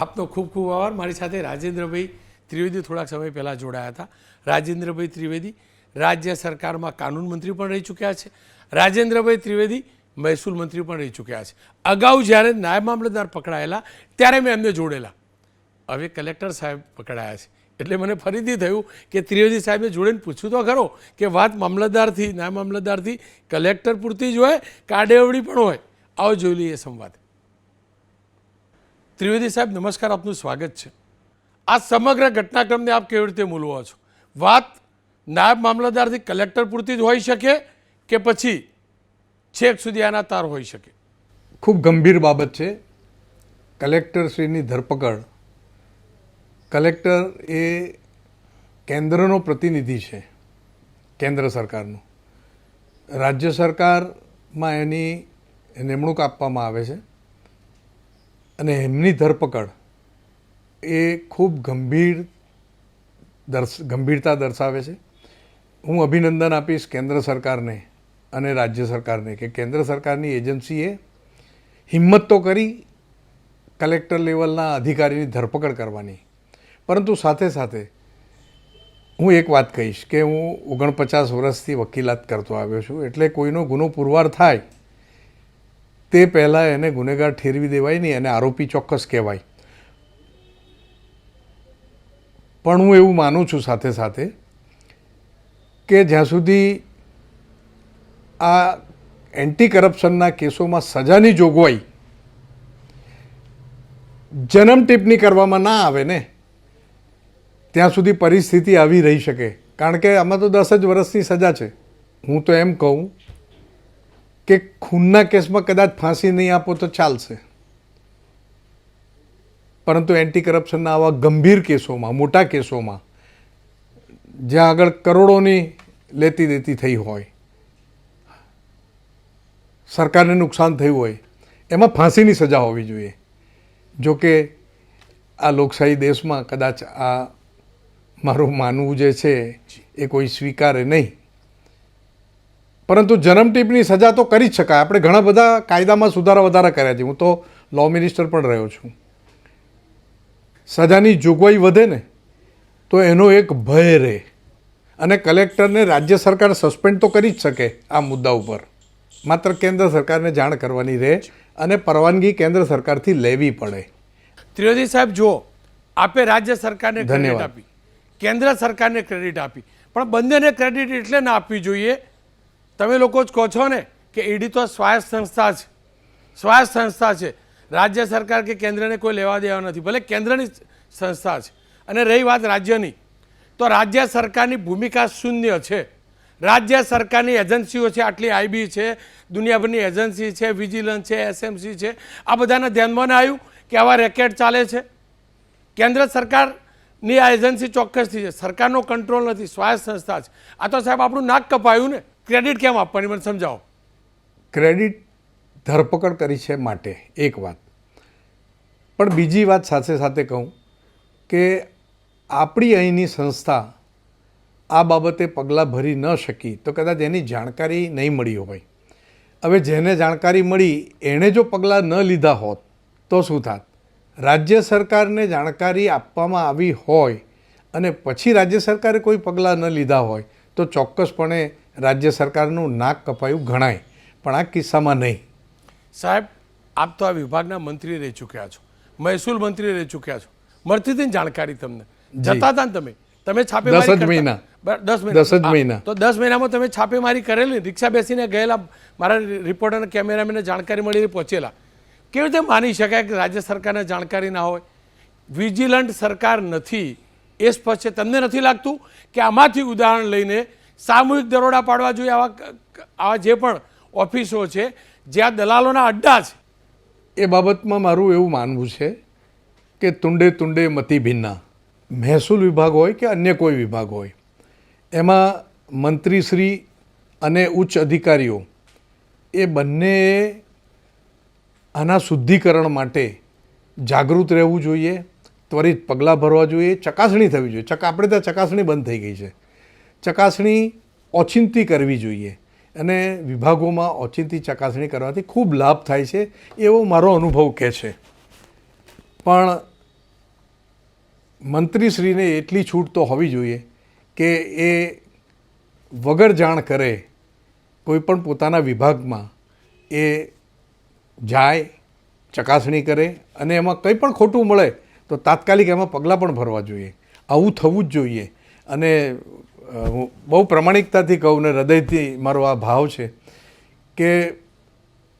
Speaker 1: આપનો ખૂબ ખૂબ આભાર. મારી સાથે રાજેન્દ્રભાઈ ત્રિવેદી થોડાક સમય પહેલાં જોડાયા હતા. રાજેન્દ્રભાઈ ત્રિવેદી રાજ્ય સરકારમાં કાનૂન મંત્રી પણ રહી ચૂક્યા છે. રાજેન્દ્રભાઈ ત્રિવેદી મહેસૂલ મંત્રી પણ રહી ચૂક્યા છે. અગાઉ જ્યારે નાયબ મામલતદાર પકડાયેલા ત્યારે મેં એમને જોડેલા. હવે કલેક્ટર સાહેબ પકડાયા છે એટલે મને ફરીથી થયું કે ત્રિવેદી સાહેબને જોડેને પૂછ્યું તો ખરો કે વાત મામલતદારથી, નાયબ મામલતદારથી કલેક્ટર પૂરતી જ હોય કે આડેવડી પણ હોય. આવો જોઈ લઈએ સંવાદ. ત્રિવેદી સાહેબ નમસ્કાર, આપનું સ્વાગત છે. આ સમગ્ર ઘટનાક્રમને આપ કેવી રીતે મૂલવો છો? વાત નાયબ મામલતદારથી કલેક્ટર પૂરતી જ હોઈ શકે કે પછી છેક સુધી આના તાર હોઈ શકે?
Speaker 4: ખૂબ ગંભીર બાબત છે. કલેક્ટરશ્રીની ધરપકડ. કલેક્ટર એ કેન્દ્રનો પ્રતિનિધિ છે, કેન્દ્ર સરકારનું. રાજ્ય સરકારમાં એની નિમણૂક આપવામાં આવે છે અને એમની ધરપકડ એ ખૂબ ગંભીરતા દર્શાવે છે. હું અભિનંદન આપીશ કેન્દ્ર સરકારને અને રાજ્ય સરકારને કે કેન્દ્ર સરકારની એજન્સીએ હિંમત તો કરી કલેક્ટર લેવલના અધિકારીની ધરપકડ કરવાની, પરંતુ સાથે સાથે હું એક વાત કહીશ કે હું 49 વર્ષથી વકીલાત કરતો આવ્યો છું, એટલે કોઈનો ગુનો પુરવાર થાય તે પહેલાં એને ગુનેગાર ઠેરવી દેવાય નહીં, અને આરોપી ચોક્કસ કહેવાય. પણ હું એવું માનું છું સાથે સાથે કે જ્યાં સુધી આ એન્ટી કરપ્શનના કેસોમાં સજાની જોગવાઈ જન્મ ટિપ્પણી કરવામાં ના આવે ને ત્યાં સુધી પરિસ્થિતિ આવી રહી શકે. કારણ કે આમાં તો 10 જ વર્ષની સજા છે. હું તો એમ કહું કે ખૂનના કેસમાં કદાચ ફાંસી નહીં આપો તો ચાલશે, પરંતુ એન્ટી કરપ્શનના આવા ગંભીર કેસોમાં, મોટા કેસોમાં, જ્યાં આગળ કરોડોની લેતી દેતી થઈ હોય, સરકારને નુકસાન થયું હોય, એમાં ફાંસીની સજા હોવી જોઈએ. જો કે આ લોકશાહી દેશમાં કદાચ આ મારું માનવું જે છે એ કોઈ સ્વીકારે નહીં, પરંતુ જન્મ ટીપની સજા તો કરી જ શકાય. આપણે ઘણા બધા કાયદામાં સુધારા વધારા કર્યા છે. હું તો લો મિનિસ્ટર પણ રહ્યો છું. સજાની જોગવાઈ વધે ને તો એનો એક ભય રહે, અને કલેક્ટરને રાજ્ય સરકાર સસ્પેન્ડ તો કરી જ શકે આ મુદ્દા ઉપર. માત્ર કેન્દ્ર સરકારને જાણ કરવાની રહે અને પરવાનગી કેન્દ્ર સરકારથી લેવી પડે.
Speaker 1: ત્રિવેદી સાહેબ, જુઓ, આપે રાજ્ય સરકારને ક્રેડિટ
Speaker 4: ધન્યવાદ.
Speaker 1: આપી, કેન્દ્ર સરકારને ક્રેડિટ આપી, પણ બંનેને ક્રેડિટ એટલે ના આપવી જોઈએ. તમે લોકો જ કહો છો ને કે ઈડી તો સ્વાયત્ત સંસ્થા છે, સ્વાયત્ત સંસ્થા છે. રાજ્ય સરકાર કે કેન્દ્રને કોઈ લેવા દેવા નથી, ભલે કેન્દ્રની સંસ્થા છે. અને રહી વાત રાજ્યની, તો રાજ્ય સરકારની ભૂમિકા શૂન્ય છે. રાજ્ય સરકારની એજન્સીઓ છે, આટલી આઈબી છે, દુનિયાભરની એજન્સી છે, વિજિલન્સ છે, એસએમસી છે, આ બધાના ધ્યાનમાં ના આવ્યું કે આવા રેકેટ ચાલે છે? કેન્દ્ર સરકારની આ એજન્સી ચોક્કસથી છે, સરકારનો કંટ્રોલ નથી, સ્વાયત્ત સંસ્થા છે. આ તો સાહેબ આપણું નાક કપાયું ને. ક્રેડિટ કેમ આપવાની મને સમજાવો.
Speaker 4: ક્રેડિટ ધરપકડ કરી છે માટે એક વાત, પણ બીજી વાત સાથે સાથે કહું કે આપણી અહીંની સંસ્થા આ બાબતે પગલાં ભરી ન શકી તો કદાચ એની જાણકારી નહીં મળી હોય. હવે જેને જાણકારી મળી એણે જો પગલાં ન લીધા હોત તો શું થાત? રાજ્ય સરકારને જાણકારી આપવામાં આવી હોય અને પછી રાજ્ય સરકારે કોઈ પગલાં ન લીધા હોય તો ચોક્કસપણે રાજ્ય સરકારનું નાક કપાયું ગણાય, પણ આ કિસ્સામાં નહીં.
Speaker 1: સાહેબ, આપ તો આ વિભાગના મંત્રી રહી ચૂક્યા છો, મહેસૂલ મંત્રી રહી ચૂક્યા છો, મળતી હતી ને જાણકારી તમને? જતા હતા ને તમે છાપેમારી
Speaker 4: 10 જ મહિના.
Speaker 1: 10 મહિના. તો 10 મહિનામાં તમે છાપેમારી કરેલી, રિક્ષા બેસીને ગયેલા, મારા રિપોર્ટર કેમેરામેનને જાણકારી મળી પહોંચેલા. કેવી રીતે માની શકાય કે રાજ્ય સરકારને જાણકારી ના હોય? વિજિલન્ટ સરકાર નથી એ સ્પષ્ટ છે. તમને નથી લાગતું કે આમાંથી ઉદાહરણ લઈને સામૂહિક દરોડા પાડવા જોઈએ? આવા જે પણ ઓફિસો છે જ્યાં દલાલોના અડ્ડા છે,
Speaker 4: એ બાબતમાં મારું એવું માનવું છે કે તુંડે તુંડે મતિ ભિન્ના. મહેસૂલ વિભાગ હોય કે અન્ય કોઈ વિભાગ હોય, એમાં મંત્રીશ્રી અને ઉચ્ચ અધિકારીઓ એ બંનેએ આના શુદ્ધિકરણ માટે જાગૃત રહેવું જોઈએ, ત્વરિત પગલાં ભરવા જોઈએ, ચકાસણી થવી જોઈએ. આપણે ત્યાં ચકાસણી બંધ થઈ ગઈ છે. ચકાસણી ઓચિંતી કરવી જોઈએ અને વિભાગોમાં ઓચિંતી ચકાસણી કરવાથી ખૂબ લાભ થાય છે એવો મારો અનુભવ કહે છે. પણ મંત્રીશ્રીને એટલી છૂટ તો હોવી જોઈએ કે એ વગર જાણ કરે કોઈ પણ પોતાના વિભાગમાં એ જાય, ચકાસણી કરે અને એમાં કંઈ પણ ખોટું મળે તો તાત્કાલિક એમાં પગલાં પણ ભરવા જોઈએ. આવું થવું જ જોઈએ. અને હું બહુ પ્રમાણિકતાથી કહું ને હૃદયથી મારો આ ભાવ છે કે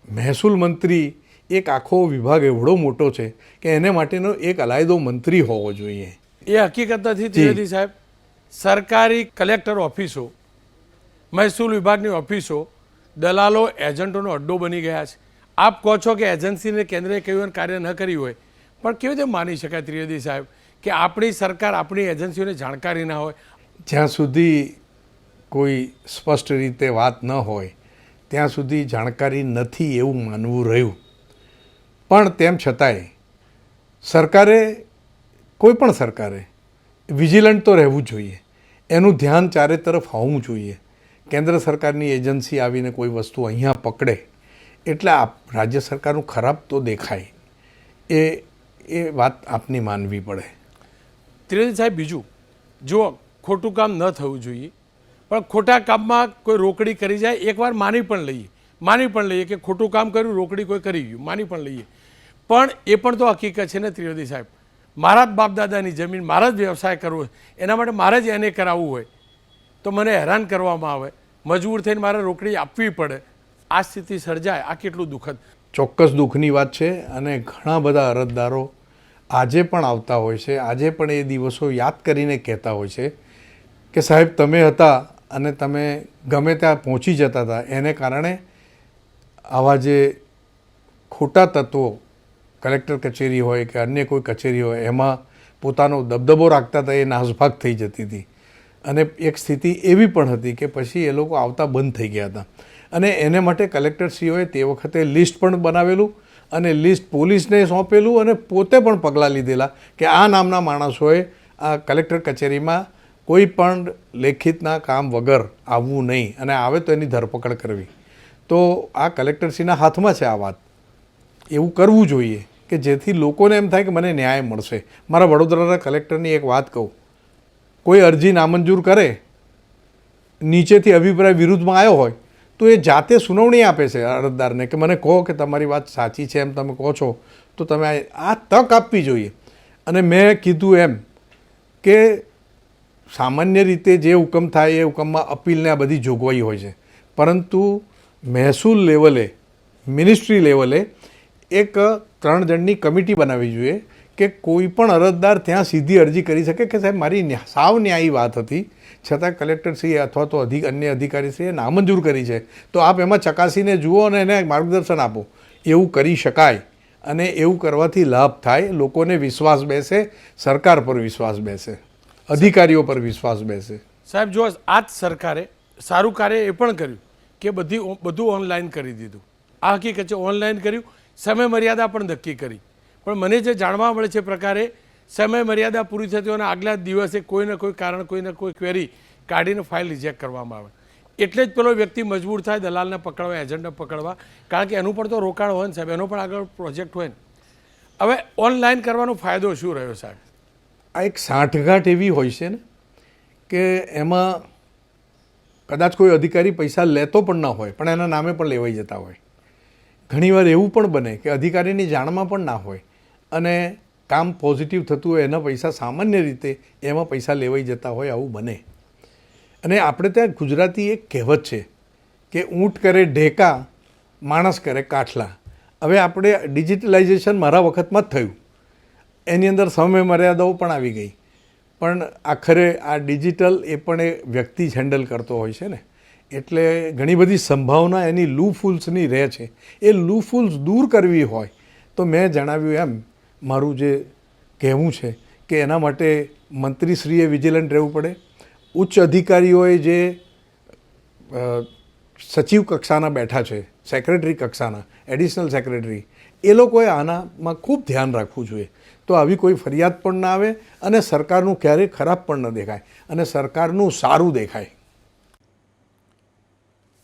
Speaker 4: મહેસૂલ મંત્રી એક આખો વિભાગ એવડો મોટો છે કે એને માટેનો એક અલાયદો મંત્રી હોવો જોઈએ.
Speaker 1: એ હકીકત નથી ત્રિવેદી સાહેબ. સરકારી કલેક્ટર ઓફિસો, મહેસૂલ વિભાગની ઓફિસો દલાલો, એજન્ટોનો અડ્ડો બની ગયા છે. આપ કહો છો કે એજન્સીને કેન્દ્રએ કહ્યું કાર્ય ન કર્યું હોય, પણ કેવી રીતે માની શકાય ત્રિવેદી સાહેબ કે આપણી સરકાર આપણી એજન્સીઓને જાણકારી ના હોય?
Speaker 4: જ્યાં સુધી કોઈ સ્પષ્ટ રીતે વાત ન હોય ત્યાં સુધી જાણકારી નથી એવું માનવું રહ્યું. પણ તેમ છતાંય સરકારે, કોઈ પણ સરકારે વિજિલન્ટ તો રહેવું જોઈએ, એનું ધ્યાન ચારે તરફ હોવું જોઈએ. કેન્દ્ર સરકારની એજન્સી આવીને કોઈ વસ્તુ અહીંયા પકડે એટલે રાજ્ય સરકારનું ખરાબ તો દેખાય. એ વાત આપની માનવી પડે.
Speaker 1: ત્રિવેદી સાહેબ, બીજું જુઓ, ખોટું કામ ન થવું જોઈએ, પણ ખોટા કામમાં કોઈ રોકડી કરી જાય એકવાર માની પણ લઈએ કે ખોટું કામ કર્યું, રોકડી કોઈ કરી ગયું, માની પણ લઈએ. પણ એ પણ તો હકીકત છે ને ત્રિવેદી સાહેબ. મારા જ બાપ દાદાની જમીન, મારા જ વ્યવસાય કરવો હોય, એના માટે મારે જ એને કરાવવું હોય તો મને હેરાન કરવામાં આવે, મજબૂર થઈને મારે રોકડી આપવી પડે. આ સ્થિતિ સર્જાય, આ કેટલું દુઃખદ.
Speaker 4: ચોક્કસ દુઃખની વાત છે. અને ઘણા બધા અરજદારો આજે પણ આવતા હોય છે, આજે પણ એ દિવસો યાદ કરીને કહેતા હોય છે કે સાહેબ તમે હતા અને તમે ગમે ત્યાં પહોંચી જતા હતા, એને કારણે આવા જે ખોટા તત્વો કલેક્ટર કચેરી હોય કે અન્ય કોઈ કચેરી હોય એમાં પોતાનો દબદબો રાખતા હતા, એ નાસભાગ થઈ જતી હતી. અને એક સ્થિતિ એવી પણ હતી કે પછી એ લોકો આવતા બંધ થઈ ગયા હતા. અને એને માટે કલેક્ટરશ્રીઓએ તે વખતે લિસ્ટ પણ બનાવેલું અને લિસ્ટ પોલીસને સોંપેલું અને પોતે પણ પગલાં લીધેલા કે આ નામના માણસોએ આ કલેક્ટર કચેરીમાં કોઈ પણ લેખિતના કામ વગર આવવું નહીં અને આવે તો એની ધરપકડ કરવી. તો આ કલેક્ટરશ્રીના હાથમાં છે આ વાત. એવું કરવું જોઈએ કે જેથી લોકોને એમ થાય કે મને ન્યાય મળશે. મારા વડોદરાના કલેક્ટરની એક વાત કહું, કોઈ અરજી નામંજૂર કરે, નીચેથી અભિપ્રાય વિરુદ્ધમાં આવ્યો હોય તો એ જાતે સુનાવણી આપે છે અરજદારને કે મને કહો કે તમારી વાત સાચી છે એમ તમે કહો છો તો તમે આ તક આપવી જોઈએ. અને મેં કીધું એમ કે સામાન્ય રીતે જે હુકમ થાય એ હુકમમાં અપીલને આ બધી જોગવાઈ હોય છે, પરંતુ મહેસૂલ લેવલે, મિનિસ્ટ્રી લેવલે એક 3 જણની કમિટી બનાવવી જોઈએ કે કોઈ પણ અરજદાર ત્યાં સીધી અરજી કરી શકે કે સાહેબ મારી સાવ ન્યાયી વાત હતી છતાં કલેક્ટરશ્રીએ અથવા તો અન્ય અધિકારીશ્રીએ નામંજૂર કરી છે, તો આપ એમાં ચકાસીને જુઓ અને એને માર્ગદર્શન આપો. એવું કરી શકાય અને એવું કરવાથી લાભ થાય, લોકોને વિશ્વાસ બેસે, સરકાર પર વિશ્વાસ બેસે, અધિકારીઓ પર વિશ્વાસ બેસે.
Speaker 1: સાહેબ જો આ જ સરકારે સારું કાર્ય એ પણ કર્યું કે બધું ઓનલાઈન કરી દીધું. આ હકીકત છે, ઓનલાઈન કર્યું, સમય મર્યાદા પણ નક્કી કરી. પણ મને જે જાણવા મળે છે પ્રકારે સમય મર્યાદા પૂરી થતી અને આગલા દિવસે કોઈને કોઈ કારણ કોઈને કોઈ ક્વેરી કાઢીને ફાઇલ રિજેક્ટ કરવામાં આવે. એટલે જ પેલો વ્યક્તિ મજબૂર થાય દલાલને પકડવા, એજન્ટને પકડવા, કારણ કે એનું પણ તો રોકાણ હોય ને સાહેબ, એનો પણ આગળ પ્રોજેક્ટ હોય ને. હવે ઓનલાઈન કરવાનો ફાયદો શું રહ્યો સાહેબ?
Speaker 4: આ એક સાંઠગાંઠ એવી હોય છે ને કે એમાં કદાચ કોઈ અધિકારી પૈસા લેતો પણ ના હોય પણ એના નામે પણ લેવાઈ જતા હોય. ઘણીવાર એવું પણ બને કે અધિકારીની જાણમાં પણ ના હોય અને કામ પોઝિટિવ થતું હોય, એના પૈસા સામાન્ય રીતે એમાં પૈસા લેવાઈ જતા હોય, આવું બને. અને આપણે ત્યાં ગુજરાતી એક કહેવત છે કે ઊંટ કરે ઢેકા, માણસ કરે કાઠલા. હવે આપણે ડિજિટલાઇઝેશન મારા વખતમાં જ થયું, એની અંદર સમય મર્યાદાઓ પણ આવી ગઈ, પણ આખરે આ ડિજિટલ એ પણ એ વ્યક્તિ જ હેન્ડલ કરતો હોય છે ને, એટલે ઘણી બધી સંભાવના એની લૂફૂલ્સની રહે છે. એ લૂફૂલ્સ દૂર કરવી હોય તો મેં જણાવ્યું એમ મારું જે કહેવું છે કે એના માટે મંત્રીશ્રીએ વિજિલન્ટ રહેવું પડે. ઉચ્ચ અધિકારીઓએ જે સચિવ કક્ષાના બેઠા છે, સેક્રેટરી કક્ષાના, એડિશનલ સેક્રેટરી, એ લોકોએ આનામાં ખૂબ ધ્યાન રાખવું જોઈએ. તો આવી કોઈ ફરિયાદ પણ ના આવે અને સરકારનું ક્યારેય ખરાબ પણ ન દેખાય અને સરકારનું સારું દેખાય.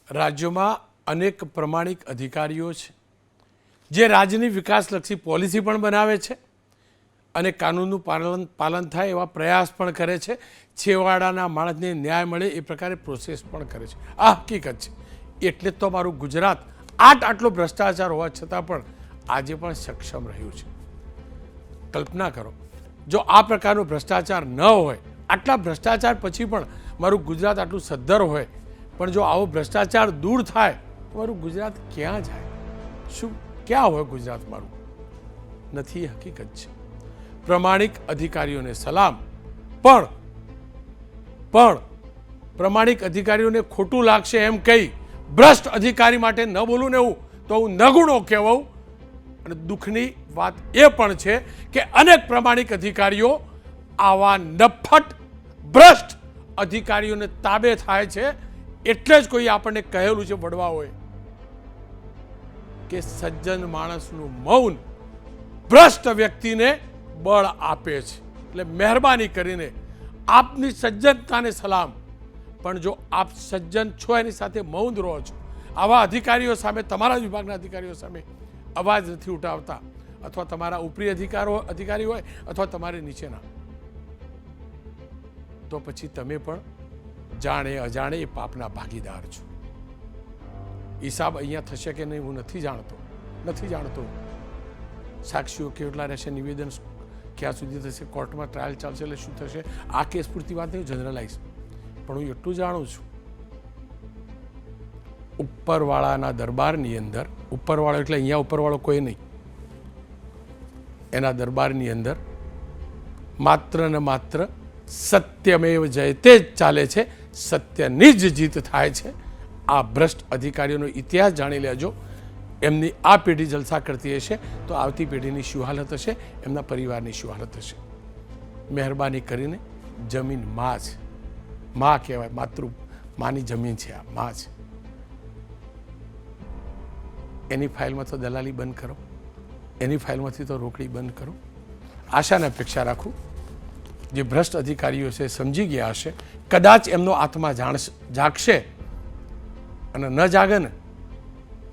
Speaker 1: રાજ્યોમાં અનેક પ્રમાણિક અધિકારીઓ છે જે રાજ્યની વિકાસલક્ષી પોલિસી પણ બનાવે છે અને કાનૂનનું પાલન થાય એવા પ્રયાસ પણ કરે છે. છેવાડાના માણસને ન્યાય મળે એ પ્રકારે પ્રોસેસ પણ કરે છે. આ હકીકત છે. એટલે જ તો મારું ગુજરાત આટલો ભ્રષ્ટાચાર હોવા છતાં પણ આજે પણ સક્ષમ રહ્યું છે. કલ્પના કરો જો આ પ્રકારનો ભ્રષ્ટાચાર ન હોય, આટલા ભ્રષ્ટાચાર પછી પણ મારું ગુજરાત આટલું સદ્ધર હોય, પણ જો આવો ભ્રષ્ટાચાર દૂર થાય તો મારું ગુજરાત ક્યાં જાય? શું ક્યાં હોય ગુજરાત મારું? નથી. હકીકત છે. પ્રમાણિક અધિકારીઓને સલામ, પણ પ્રમાણિક અધિકારીઓને ખોટું લાગશે એમ કહી ભ્રષ્ટ અધિકારી માટે ન બોલું ને એવું તો હું નગુણો કહેવાઉં. અને દુઃખની વાત એ પણ છે કે અનેક પ્રમાણિક અધિકારીઓ આવા નફટ ભ્રષ્ટ અધિકારીઓને તાબે થાય છે. એટલે જ કોઈ આપણને કહેલું છે વડવાઓએ કે સજ્જન માણસનું મૌન ભ્રષ્ટ વ્યક્તિને બળ આપે છે. એટલે મહેરબાની કરીને આપની સજ્જનતાને સલામ, પણ જો આપ સજ્જન છો એની સાથે મૌન રહો છો, આવા અધિકારીઓ સામે, તમારા વિભાગના અધિકારીઓ સામે અવાજ નથી ઉઠાવતા, અથવા તમારા ઉપરી અધિકારી હોય અથવા તમારે નીચેના, તો પછી તમે પણ જાણે અજાણે એ પાપના ભાગીદાર છો. હિસાબ અહીંયા થશે કે નહીં હું નથી જાણતો. સાક્ષીઓ કેટલા રહેશે, નિવેદન ક્યાં સુધી થશે, કોર્ટમાં ટ્રાયલ ચાલશે એટલે શું થશે, આ કેસ પૂરતી વાત નહીં, જનરલાઇઝ. પણ હું એટલું જાણું છું, ઉપરવાળાના દરબારની અંદર, ઉપરવાળો એટલે અહીંયા ઉપરવાળો કોઈ નહીં, એના દરબારની અંદર માત્ર ને માત્ર સત્યમેવ જયતે જ ચાલે છે, સત્યની જ જીત થાય છે. આ ભ્રષ્ટ અધિકારીઓનો ઇતિહાસ જાણી લેજો. એમની આ પેઢી જલસા કરતી હશે તો આવતી પેઢીની શું હાલત હશે, એમના પરિવારની શું હાલત હશે. મહેરબાની કરીને જમીન માં છે, માં કહેવાય, માની જમીન છે, આ માં છે. એની ફાઇલમાં તો દલાલી બંધ કરો, એની ફાઇલમાંથી તો રોકડી બંધ કરો. આશાને અપેક્ષા રાખું જે ભ્રષ્ટ અધિકારીઓ છે સમજી ગયા હશે, કદાચ એમનો આત્મા જાગશે, અને ન જાગે ને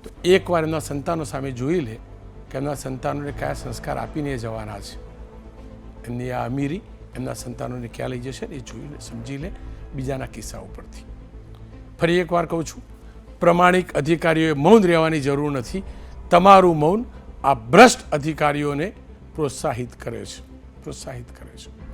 Speaker 1: તો એકવાર એમના સંતાનો સામે જોઈ લે કે એમના સંતાનોને કયા સંસ્કાર આપીને જવાના છે. એમની આ અમીરી એમના સંતાનોને ક્યાં લઈ જશે એ જોઈ લે, સમજી લે બીજાના કિસ્સા ઉપરથી. ફરી એકવાર કહું છું, પ્રમાણિક અધિકારીઓએ મૌન રહેવાની જરૂર નથી. તમારું મૌન આ ભ્રષ્ટ અધિકારીઓને પ્રોત્સાહિત કરે છે.